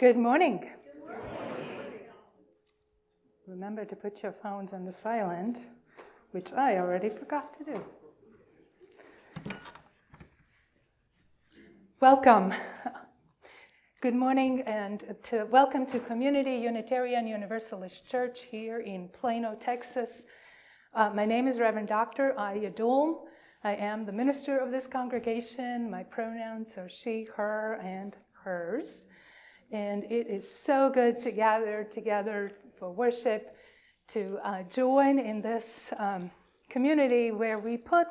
Good morning. Remember to put your phones on the silent, which I already forgot to do. Welcome. Good morning and welcome to Community Unitarian Universalist Church here in Plano, Texas. My name is Reverend Dr. Aija Duelm. I am the minister of this congregation. My pronouns are she, her, and hers. And it is so good to gather together for worship, to join in this community where we put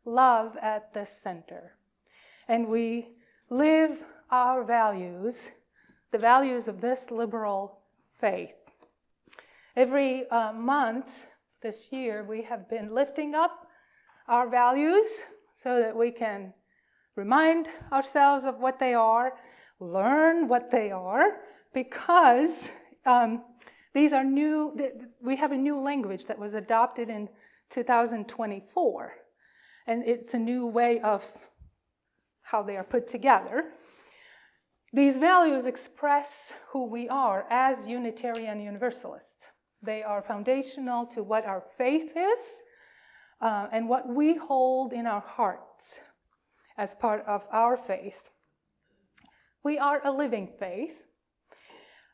love at the center. And we live our values, the values of this liberal faith. Every month this year, we have been lifting up our values so that we can remind ourselves of what they are, learn what they are, because these are new. We have a new language that was adopted in 2024, and it's a new way of how they are put together. These values express who we are as Unitarian Universalists. They are foundational to what our faith is and what we hold in our hearts as part of our faith. We are a living faith.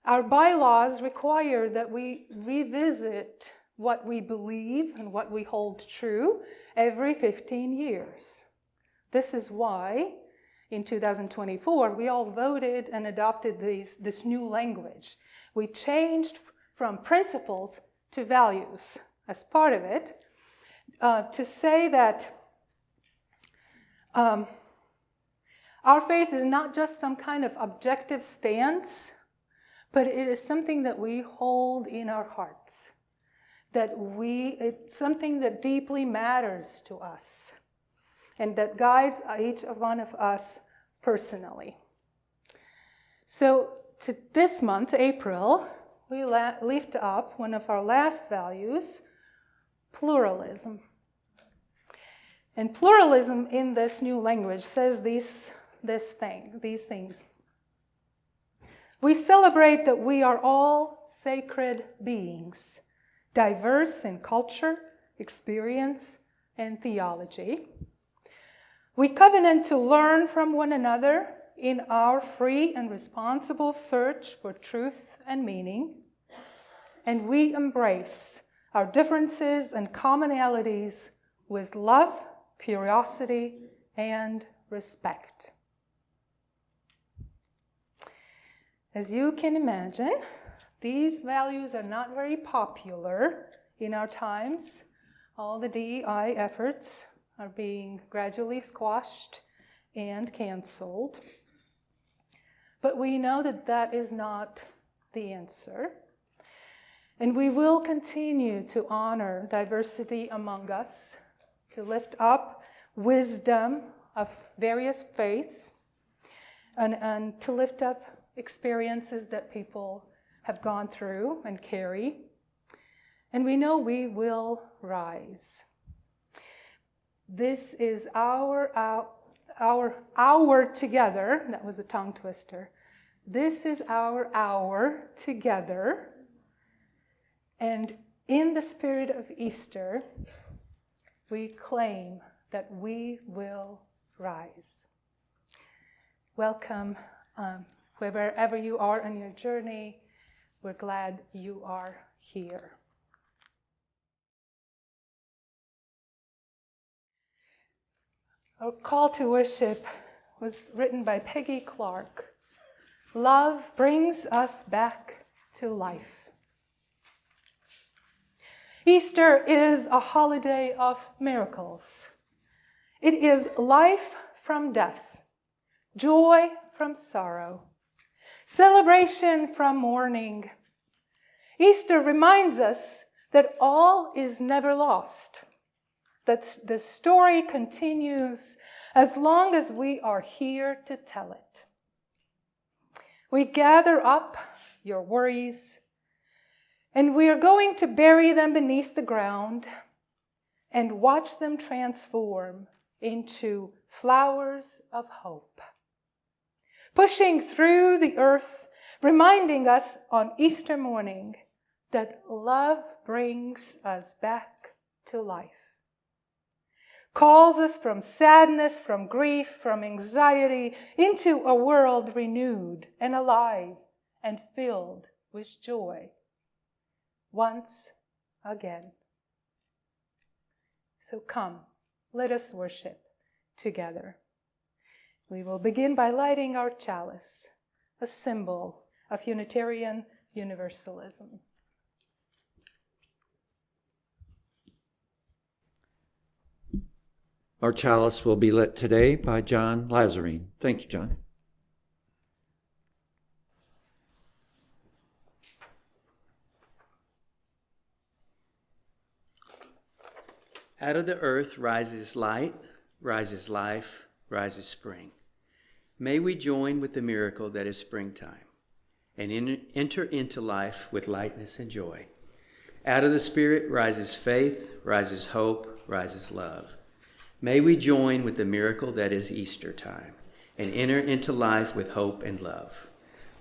Our bylaws require that we revisit what we believe and what we hold true every 15 years. This is why in 2024 we all voted and adopted this new language. We changed from principles to values as part of it to say that our faith is not just some kind of objective stance, but it is something that we hold in our hearts. It's something that deeply matters to us and that guides each one of us personally. So this month, April, we lift up one of our last values, pluralism. And pluralism in this new language says these things. We celebrate that we are all sacred beings, diverse in culture, experience, and theology. We covenant to learn from one another in our free and responsible search for truth and meaning. And we embrace our differences and commonalities with love, curiosity, and respect. As you can imagine, these values are not very popular in our times. All the DEI efforts are being gradually squashed and canceled. But we know that that is not the answer. And we will continue to honor diversity among us, to lift up wisdom of various faiths, and to lift up experiences that people have gone through and carry. And we know we will rise. This is our together. That was a tongue twister. This is our hour together. And in the spirit of Easter, we claim that we will rise. Welcome, wherever you are on your journey. We're glad you are here. Our call to worship was written by Peggy Clark. Love brings us back to life. Easter is a holiday of miracles. It is life from death, joy from sorrow, celebration from mourning. Easter reminds us that all is never lost, that the story continues as long as we are here to tell it. We gather up your worries, and we are going to bury them beneath the ground and watch them transform into flowers of hope, pushing through the earth reminding us on Easter morning that love brings us back to life, calls us from sadness, from grief, from anxiety, into a world renewed and alive and filled with joy once again. So come, let us worship together. We will begin by lighting our chalice, a symbol of Unitarian Universalism. Our chalice will be lit today by John Lazarine. Thank you, John. Out of the earth rises light, rises life, rises spring. May we join with the miracle that is springtime and enter into life with lightness and joy. Out of the Spirit rises faith, rises hope, rises love. May we join with the miracle that is Easter time and enter into life with hope and love.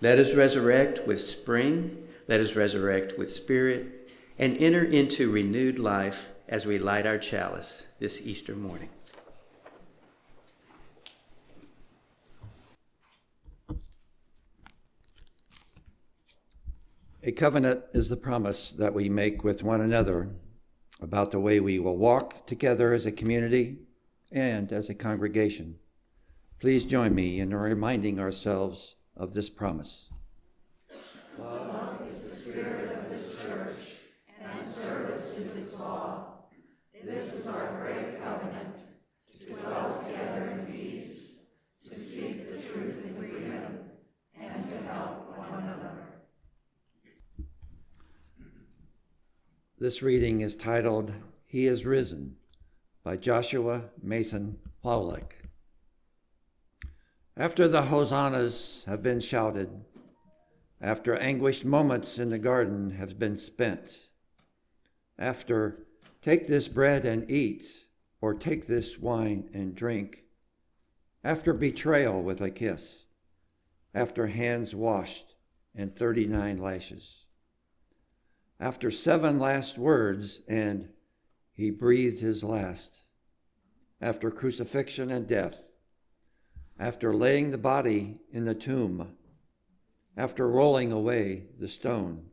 Let us resurrect with spring, let us resurrect with spirit, and enter into renewed life as we light our chalice this Easter morning. A covenant is the promise that we make with one another about the way we will walk together as a community and as a congregation. Please join me in reminding ourselves of this promise. Love is the spirit of this church, and service is its law. This is our great covenant, to dwell together in peace, to seek the truth in freedom, and to help one another. This reading is titled, He is Risen, by Joshua Mason Pawelek. After the hosannas have been shouted, after anguished moments in the garden have been spent, after take this bread and eat, or take this wine and drink, after betrayal with a kiss, after hands washed and 39 lashes, after 7 last words and he breathed his last, after crucifixion and death, after laying the body in the tomb, after rolling away the stone,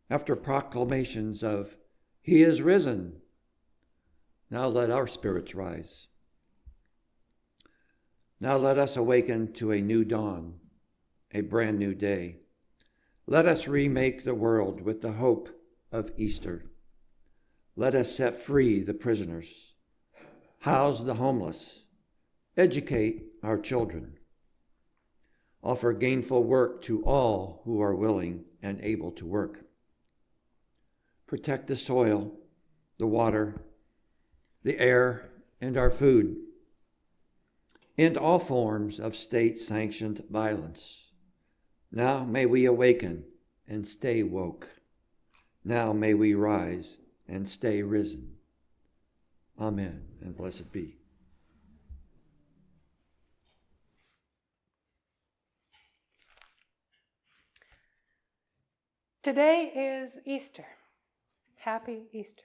after proclamations of He is risen, now let our spirits rise. Now let us awaken to a new dawn, a brand new day. Let us remake the world with the hope of Easter. Let us set free the prisoners, house the homeless, educate our children, offer gainful work to all who are willing and able to work. Protect the soil, the water, the air, and our food. End all forms of state-sanctioned violence. Now may we awaken and stay woke. Now may we rise and stay risen. Amen, and blessed be. Today is Easter. Happy Easter.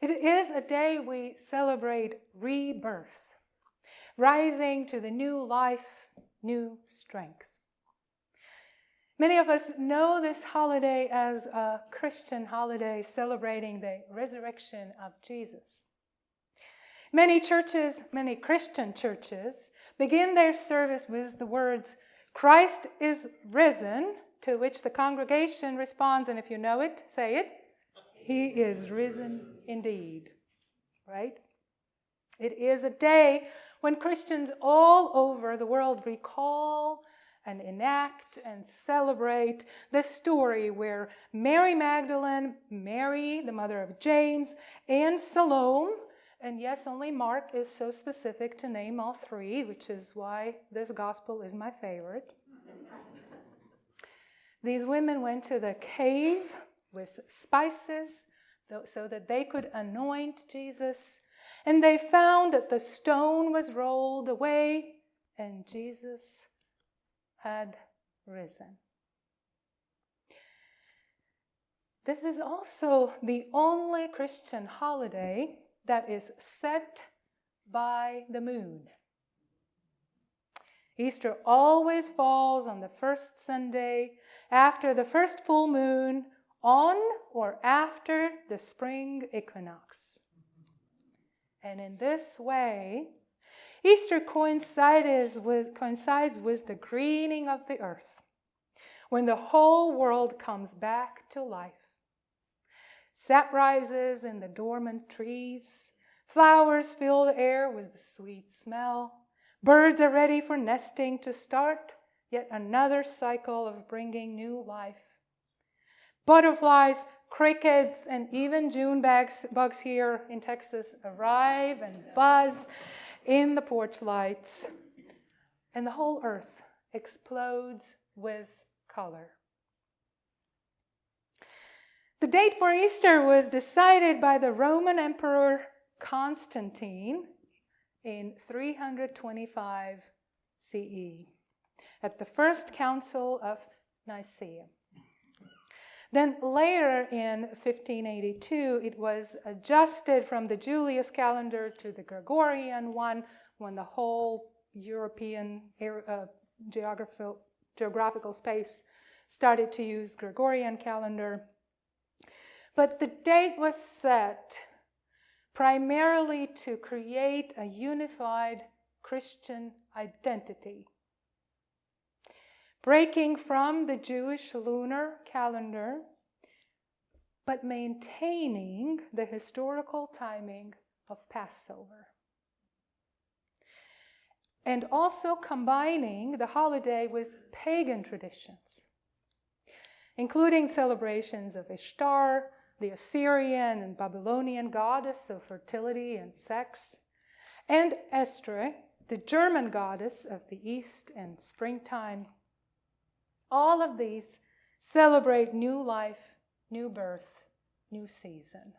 It is a day we celebrate rebirth, rising to the new life, new strength. Many of us know this holiday as a Christian holiday celebrating the resurrection of Jesus. Many churches, many Christian churches, begin their service with the words, Christ is risen, to which the congregation responds, and if you know it, say it, He is risen indeed, right? It is a day when Christians all over the world recall and enact and celebrate the story where Mary Magdalene, Mary, the mother of James, and Salome, and yes, only Mark is so specific to name all three, which is why this gospel is my favorite. These women went to the cave with spices so that they could anoint Jesus, and they found that the stone was rolled away and Jesus had risen. This is also the only Christian holiday that is set by the moon. Easter always falls on the first Sunday after the first full moon, on or after the spring equinox. And in this way, Easter coincides with the greening of the earth, when the whole world comes back to life. Sap rises in the dormant trees, flowers fill the air with the sweet smell, birds are ready for nesting to start yet another cycle of bringing new life. Butterflies, crickets, and even June bugs here in Texas arrive and buzz in the porch lights, and the whole earth explodes with color. The date for Easter was decided by the Roman Emperor Constantine in 325 CE at the First Council of Nicaea. Then later in 1582, it was adjusted from the Julius calendar to the Gregorian one when the whole European geographical space started to use Gregorian calendar. But the date was set primarily to create a unified Christian identity, breaking from the Jewish lunar calendar, but maintaining the historical timing of Passover. And also combining the holiday with pagan traditions, including celebrations of Ishtar, the Assyrian and Babylonian goddess of fertility and sex, and Estre, the German goddess of the East and springtime. All of these celebrate new life, new birth, new season.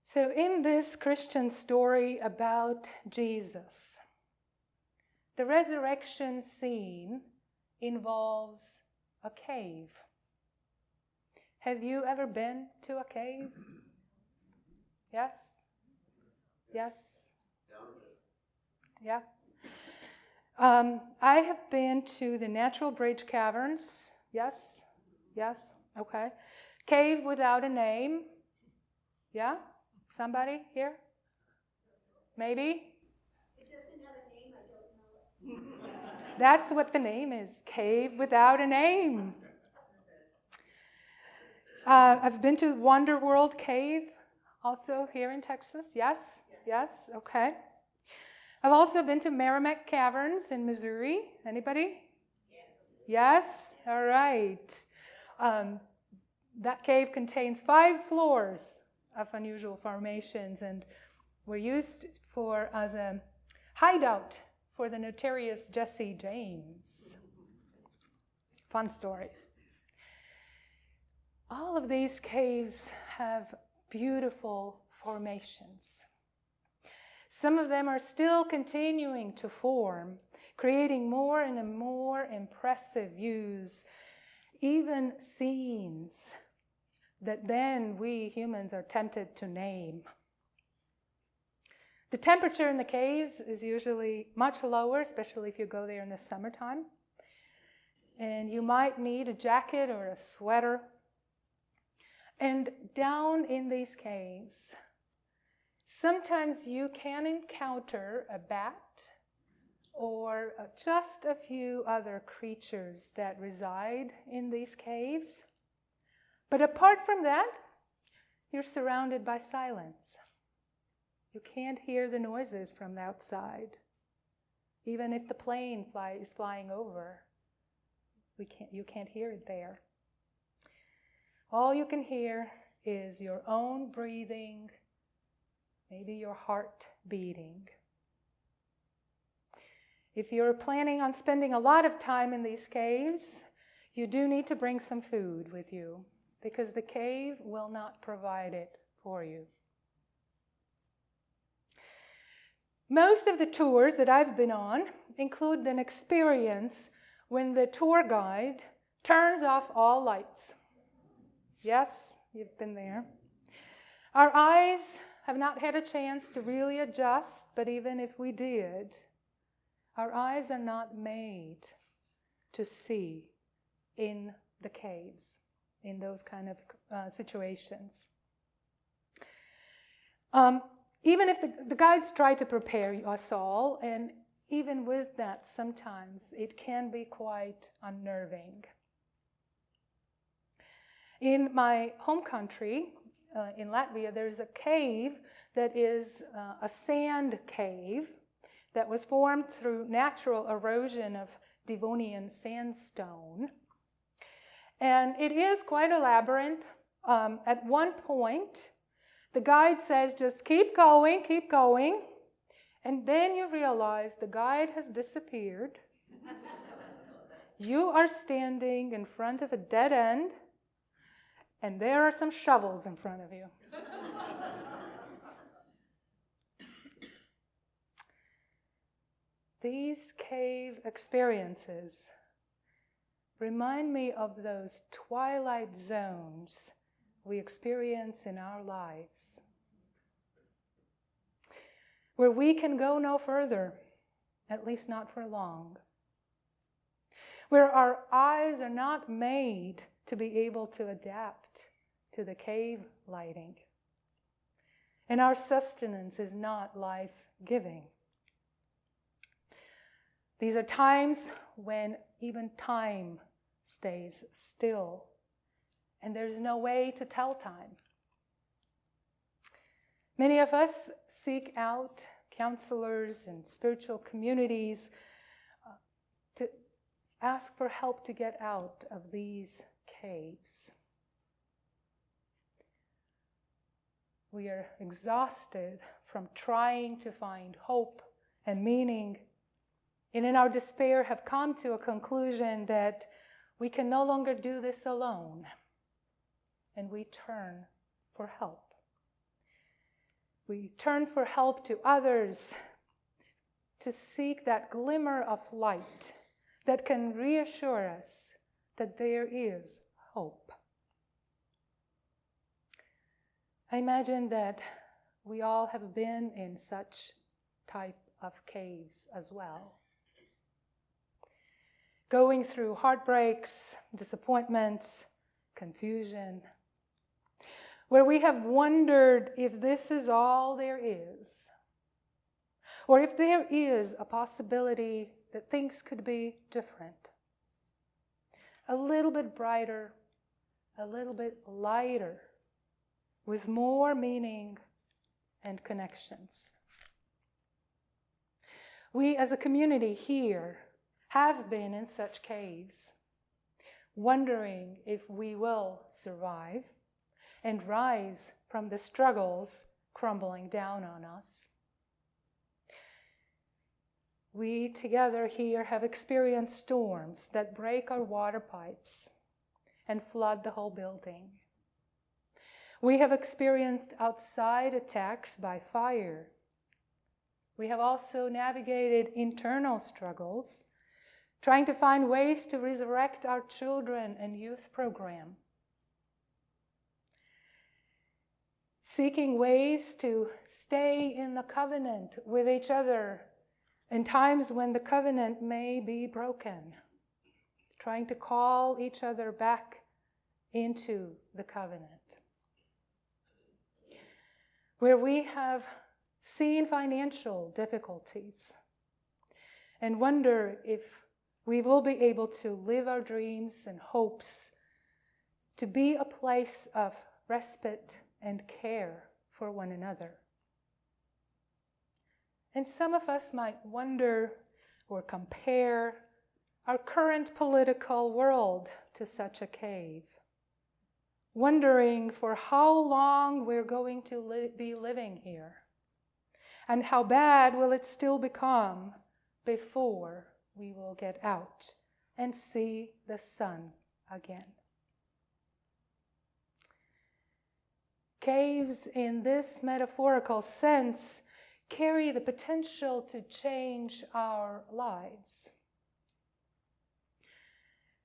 So in this Christian story about Jesus, the resurrection scene involves a cave. Have you ever been to a cave? Yes? Yes? Yeah. I have been to the Natural Bridge Caverns. Yes? Yes? Okay. Cave without a name. Yeah? Somebody here? Maybe? It doesn't have a name, I don't know it. That's what the name is. Cave without a name. I've been to Wonder World Cave, also here in Texas. Yes? Yes? Okay. I've also been to Merrimack Caverns in Missouri. Anybody? Yes? All right. That cave contains 5 floors of unusual formations and were used as a hideout for the notorious Jesse James. Fun stories. All of these caves have beautiful formations. Some of them are still continuing to form, creating more and more impressive views, even scenes that then we humans are tempted to name. The temperature in the caves is usually much lower, especially if you go there in the summertime. And you might need a jacket or a sweater. And down in these caves, sometimes you can encounter a bat or just a few other creatures that reside in these caves. But apart from that, you're surrounded by silence. You can't hear the noises from the outside. Even if the plane is flying over, you can't hear it there. All you can hear is your own breathing, maybe your heart beating. If you're planning on spending a lot of time in these caves, you do need to bring some food with you, because the cave will not provide it for you. Most of the tours that I've been on include an experience when the tour guide turns off all lights. Yes, you've been there. Our eyes have not had a chance to really adjust, but even if we did, our eyes are not made to see in the caves, in those kind of situations. Even if the guides try to prepare us all, and even with that, sometimes it can be quite unnerving. In my home country, in Latvia, there's a cave that is a sand cave that was formed through natural erosion of Devonian sandstone. And it is quite a labyrinth. At one point, the guide says, just keep going, and then you realize the guide has disappeared. You are standing in front of a dead end, and there are some shovels in front of you. These cave experiences remind me of those twilight zones we experience in our lives, where we can go no further, at least not for long, where our eyes are not made to be able to adapt to the cave lighting, and our sustenance is not life-giving. These are times when even time stays still, and there's no way to tell time. Many of us seek out counselors and spiritual communities to ask for help to get out of these caves. We are exhausted from trying to find hope and meaning, and in our despair have come to a conclusion that we can no longer do this alone, and we turn for help. We turn for help to others, to seek that glimmer of light that can reassure us that there is hope. I imagine that we all have been in such type of caves as well. Going through heartbreaks, disappointments, confusion, where we have wondered if this is all there is, or if there is a possibility that things could be different, a little bit brighter, a little bit lighter, with more meaning and connections. We as a community here have been in such caves, wondering if we will survive and rise from the struggles crumbling down on us. We together here have experienced storms that break our water pipes and flood the whole building. We have experienced outside attacks by fire. We have also navigated internal struggles, trying to find ways to resurrect our children and youth program, seeking ways to stay in the covenant with each other in times when the covenant may be broken, trying to call each other back into the covenant. Where we have seen financial difficulties and wonder if we will be able to live our dreams and hopes to be a place of respite and care for one another. And some of us might wonder or compare our current political world to such a cave, wondering for how long we're going to be living here, and how bad will it still become before we will get out and see the sun again. Caves in this metaphorical sense carry the potential to change our lives.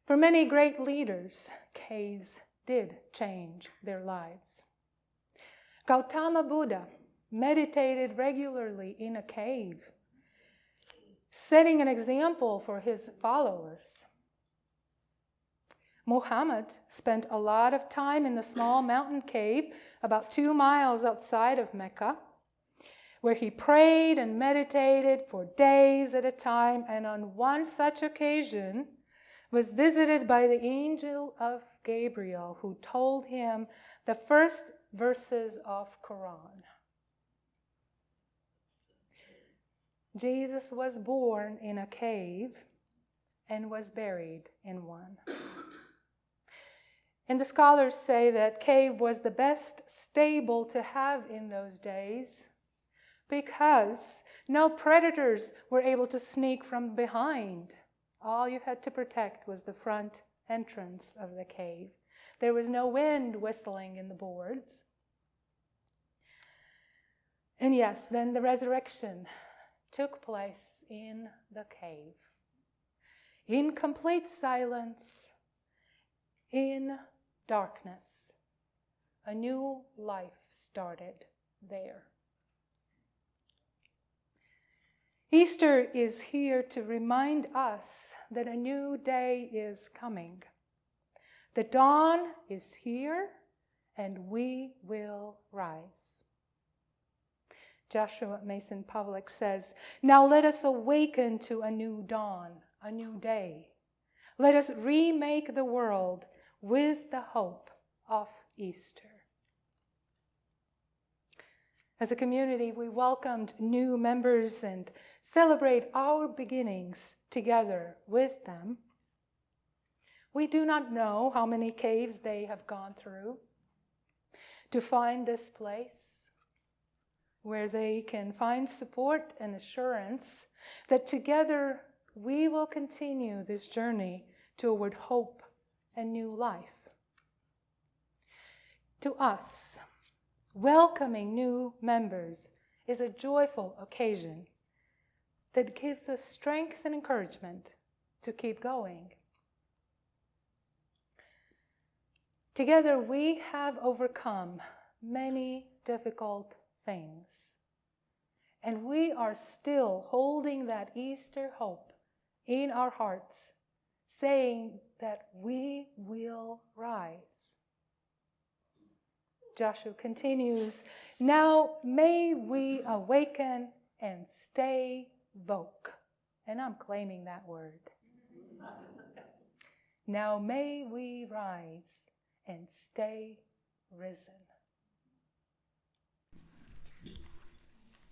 For many great leaders, caves did change their lives. Gautama Buddha meditated regularly in a cave, setting an example for his followers. Muhammad spent a lot of time in the small mountain cave about 2 miles outside of Mecca, where he prayed and meditated for days at a time, and on one such occasion was visited by the angel of Gabriel, who told him the first verses of Quran. Jesus was born in a cave and was buried in one. And the scholars say that cave was the best stable to have in those days because no predators were able to sneak from behind. All you had to protect was the front entrance of the cave. There was no wind whistling in the boards. And yes, then the resurrection took place in the cave. In complete silence, in darkness, a new life started there. Easter is here to remind us that a new day is coming. The dawn is here, and we will rise. Joshua Mason Pawelek says, "Now let us awaken to a new dawn, a new day. Let us remake the world with the hope of Easter." As a community, we welcomed new members and celebrate our beginnings together with them. We do not know how many caves they have gone through to find this place where they can find support and assurance that together we will continue this journey toward hope and new life. To us, welcoming new members is a joyful occasion that gives us strength and encouragement to keep going. Together, we have overcome many difficult things, and we are still holding that Easter hope in our hearts, saying that we will rise. Joshua continues, "Now may we awaken and stay woke." And I'm claiming that word. Now may we rise and stay risen.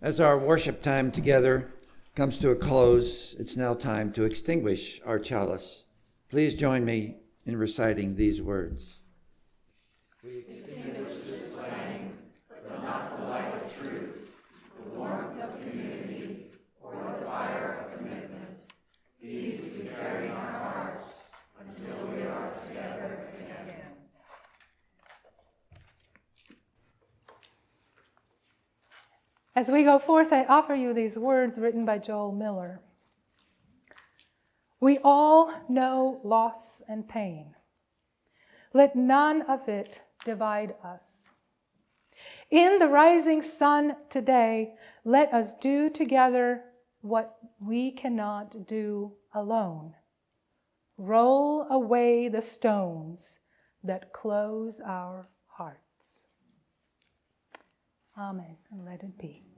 As our worship time together comes to a close, it's now time to extinguish our chalice. Please join me in reciting these words. We extinguish this flame, but not the light of truth, the warmth of community, or the fire of commitment. These we carry in our hearts until we are together again. As we go forth, I offer you these words written by Joel Miller. We all know loss and pain. Let none of it divide us. In the rising sun today, let us do together what we cannot do alone. Roll away the stones that close our hearts. Amen, and let it be.